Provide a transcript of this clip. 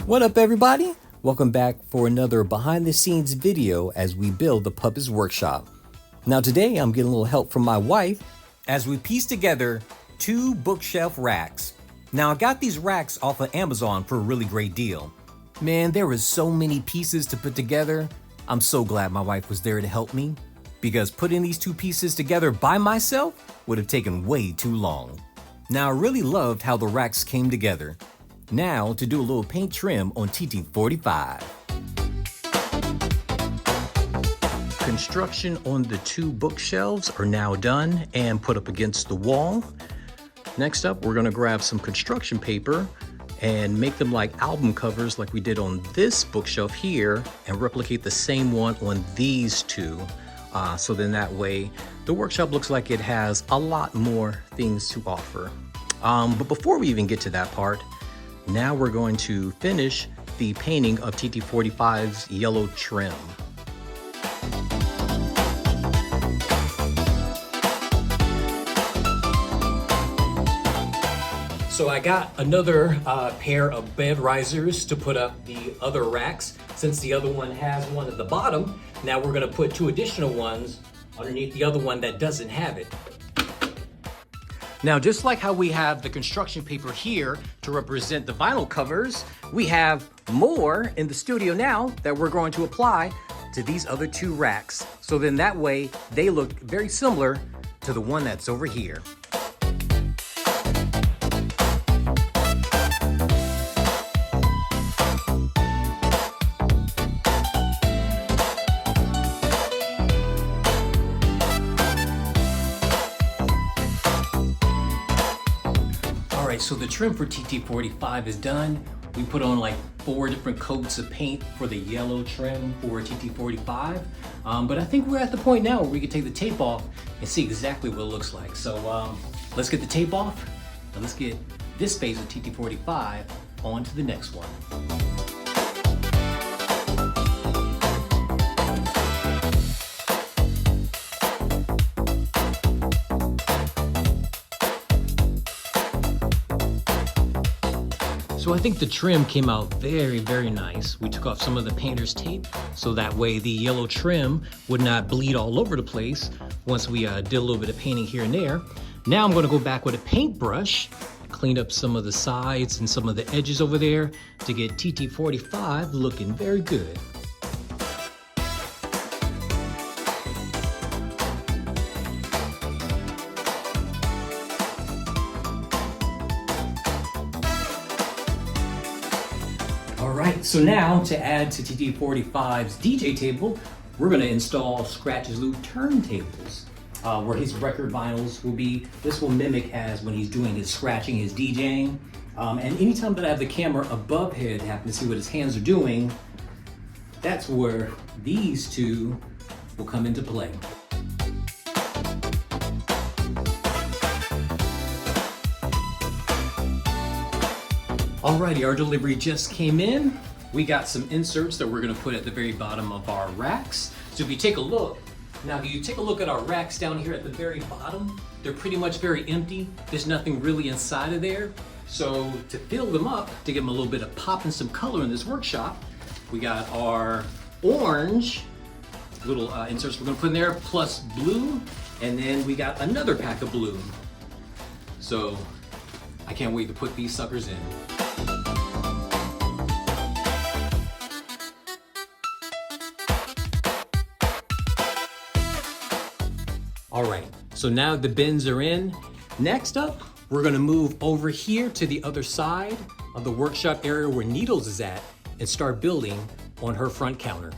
What up, everybody? Welcome back for another behind the scenes video as we build the Puppet's Workshop. Now today I'm getting a little help from my wife as we piece together 2 bookshelf racks. Now I got these racks off of Amazon for a really great deal. Man, there was so many pieces to put together. I'm so glad my wife was there to help me because putting these 2 pieces together by myself would have taken way too long. Now I really loved how the racks came together. Now to do a little paint trim on TT45. Construction on the 2 bookshelves are now done and put up against the wall. Next up, we're gonna grab some construction paper and make them like album covers like we did on this bookshelf here and replicate the same one on these 2. So then that way the workshop looks like it has a lot more things to offer. But before we even get to that part, now we're going to finish the painting of TT45's yellow trim. So I got another pair of bed risers to put up the other racks. Since the other one has one at the bottom, now we're gonna put 2 additional ones underneath the other one that doesn't have it. Now, just like how we have the construction paper here to represent the vinyl covers, we have more in the studio now that we're going to apply to these other 2 racks. So then that way they look very similar to the one that's over here. So the trim for TT45 is done. We put on like 4 different coats of paint for the yellow trim for TT45. But I think we're at the point now where we can take the tape off and see exactly what it looks like. So let's get the tape off and let's get this phase of TT45 on to the next one. So I think the trim came out very, very nice. We took off some of the painter's tape so that way the yellow trim would not bleed all over the place once we did a little bit of painting here and there. Now I'm gonna go back with a paintbrush, clean up some of the sides and some of the edges over there to get TT45 looking very good. Alright, so now to add to TT45's DJ table, we're going to install Skratch's loop turntables, where his record vinyls will be. This will mimic as when he's doing his scratching, his DJing. And anytime that I have the camera above him, happen to see what his hands are doing, that's where these 2 will come into play. Alrighty, our delivery just came in. We got some inserts that we're gonna put at the very bottom of our racks. So if you take a look, now if you take a look at our racks down here at the very bottom, they're pretty much very empty. There's nothing really inside of there. So to fill them up, to give them a little bit of pop and some color in this workshop, we got our orange little inserts we're gonna put in there, plus blue, and then we got another pack of blue. So I can't wait to put these suckers in. All right, so now the bins are in. Next up, we're gonna move over here to the other side of the workshop area where Needlz is at and start building on her front counter.